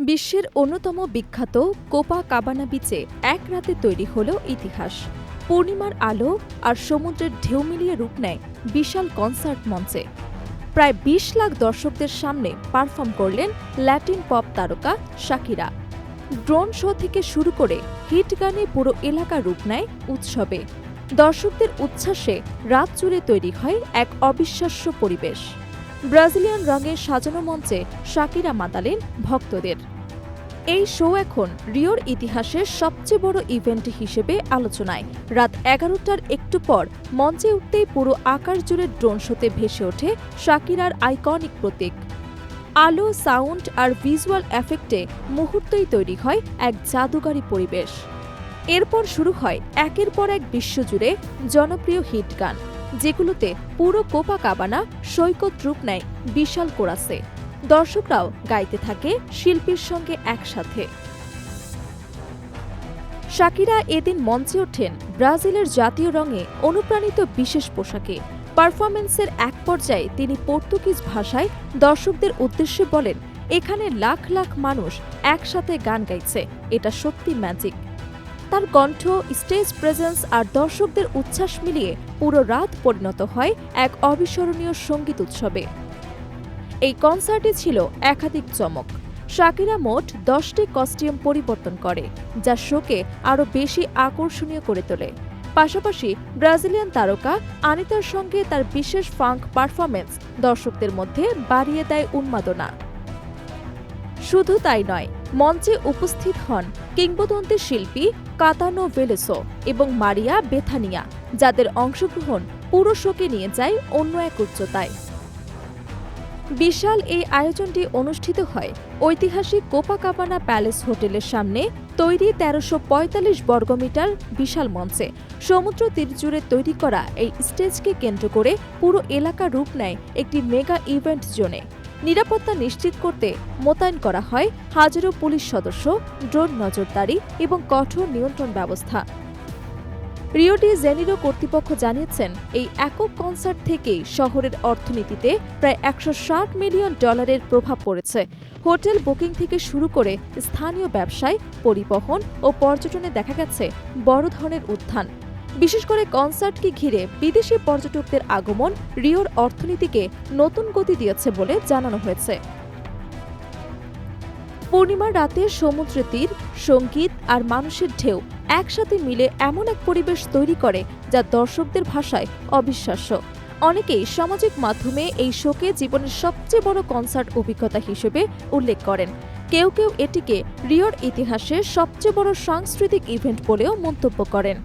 বিশ্বের অন্যতম বিখ্যাত কোপাকাবানা বিচে এক রাতে তৈরি হল ইতিহাস। পূর্ণিমার আলো আর সমুদ্রের ঢেউ মিলিয়ে রূপ নেয় বিশাল কনসার্ট মঞ্চে। প্রায় ২০ লাখ দর্শকদের সামনে পারফর্ম করলেন ল্যাটিন পপ তারকা শাকিরা। ড্রোন শো থেকে শুরু করে হিট গানে পুরো এলাকা রূপ নেয় উৎসবে। দর্শকদের উচ্ছ্বাসে রাত জুড়ে তৈরি হয় এক অবিশ্বাস্য পরিবেশ। ব্রাজিলিয়ান রঙে সাজানো মঞ্চে শাকিরা মাতালেন ভক্তদের। এই শো এখন রিওর ইতিহাসের সবচেয়ে বড় ইভেন্ট হিসেবে আলোচনায়। রাত ১১টার একটু পর মঞ্চে উঠতেই পুরো আকাশ জুড়ে ড্রোন শোতে ভেসে ওঠে শাকিরার আইকনিক প্রতীক। আলো, সাউন্ড আর ভিজুয়াল এফেক্টে মুহূর্তেই তৈরি হয় এক জাদুকরী পরিবেশ। এরপর শুরু হয় একের পর এক বিশ্বজুড়ে জনপ্রিয় হিট গান, যেগুলোতে পুরো কোপাকাবানা সৈকত রূপ নেয় বিশাল কোরাসে। দর্শকরাও গাইতে থাকে শিল্পীর সঙ্গে একসাথে। শাকিরা এদিন মঞ্চে ওঠেন ব্রাজিলের জাতীয় রঙে অনুপ্রাণিত বিশেষ পোশাকে। পারফরমেন্সের এক পর্যায়ে তিনি পর্তুগিজ ভাষায় দর্শকদের উদ্দেশ্যে বলেন, এখানে লাখ লাখ মানুষ একসাথে গান গাইছে, এটা সত্যি ম্যাজিক। তার কণ্ঠ, স্টেজ প্রেজেন্স আর দর্শকদের উচ্ছ্বাস মিলিয়ে পুরো রাত পরিণত হয় এক অবিস্মরণীয় সঙ্গীত উৎসবে। এই কনসার্টে ছিল একাধিক চমক। শাকিরা মোট 10টি কস্টিউম পরিবর্তন করে, যা শোকে আরও বেশি আকর্ষণীয় করে তোলে। পাশাপাশি ব্রাজিলিয়ান তারকা আনিতার সঙ্গে তার বিশেষ ফাঙ্ক পারফরমেন্স দর্শকদের মধ্যে বাড়িয়ে দেয় উন্মাদনা। শুধু তাই নয়, মঞ্চে উপস্থিত হন কিংবদন্তি শিল্পী কাতানো ভেলোসো এবং মারিয়া বেথানিয়া, যাদের অংশগ্রহণ পুরো শোকে নিয়ে যায় অন্য এক উচ্চতায়। বিশাল এই আয়োজনটি অনুষ্ঠিত হয় ঐতিহাসিক কোপাকাবানা প্যালেস হোটেলের সামনে তৈরি ১৩৪৫ বর্গমিটার বিশাল মঞ্চে। সমুদ্র তীর জুড়ে তৈরি করা এই স্টেজকে কেন্দ্র করে পুরো এলাকা রূপ নেয় একটি মেগা ইভেন্ট জোনে। নিরাপত্তা নিশ্চিত করতে মোতায়েন করা হয় হাজারো পুলিশ সদস্য, ড্রোন নজরদারি এবং কঠোর নিয়ন্ত্রণ ব্যবস্থা। রিও ডি জেনিরো কর্তৃপক্ষ জানিয়েছেন, এই একক কনসার্ট থেকেই শহরের অর্থনীতিতে প্রায় $১৬০ মিলিয়ন প্রভাব পড়েছে। হোটেল বুকিং থেকে শুরু করে স্থানীয় ব্যবসায়, পরিবহন ও পর্যটনে দেখা গেছে বড় ধরনের উত্থান। বিশেষ করে কনসার্টকে ঘিরে বিদেশি পর্যটকদের আগমন রিওর অর্থনীতিকে নতুন গতি দিয়েছে বলে জানানো হয়েছে। পূর্ণিমার রাতে সমুদ্র তীর, সঙ্গীত আর মানুষের ঢেউ একসাথে মিলে এমন এক পরিবেশ তৈরি করে যা দর্শকদের ভাষায় অবিশ্বাস্য। অনেকেই সামাজিক মাধ্যমে এই শোকে জীবনের সবচেয়ে বড় কনসার্ট অভিজ্ঞতা হিসেবে উল্লেখ করেন। কেউ কেউ এটিকে রিওর ইতিহাসের সবচেয়ে বড় সাংস্কৃতিক ইভেন্ট বলেও মন্তব্য করেন।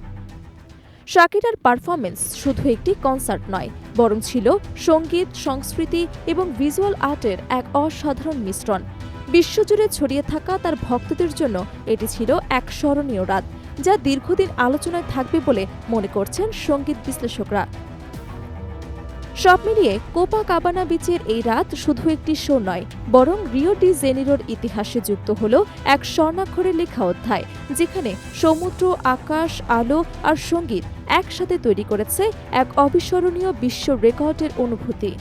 শাকিরার পারফরমেন্স শুধু একটি কনসার্ট নয়, বরং ছিল সঙ্গীত, সংস্কৃতি এবং ভিজুয়াল আর্টের এক অসাধারণ মিশ্রণ। বিশ্বজুড়ে ছড়িয়ে থাকা তার ভক্তদের জন্য এটি ছিল এক স্মরণীয় রাত, যা দীর্ঘদিন আলোচনায় থাকবে বলে মনে করছেন সঙ্গীত বিশ্লেষকরা। সব মিলিয়ে কোপাকাবানা বিচের এই রাত শুধু একটি শো নয়, বরং রিও ডি জেনিরোর ইতিহাসে যুক্ত হল এক স্বর্ণাক্ষরে লেখা অধ্যায়, যেখানে সমুদ্র, আকাশ, আলো আর সঙ্গীত একসাথে তৈরি করেছে এক অবিস্মরণীয় বিশ্ব রেকর্ডের অনুভূতি।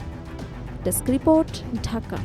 Desk report, Dhaka.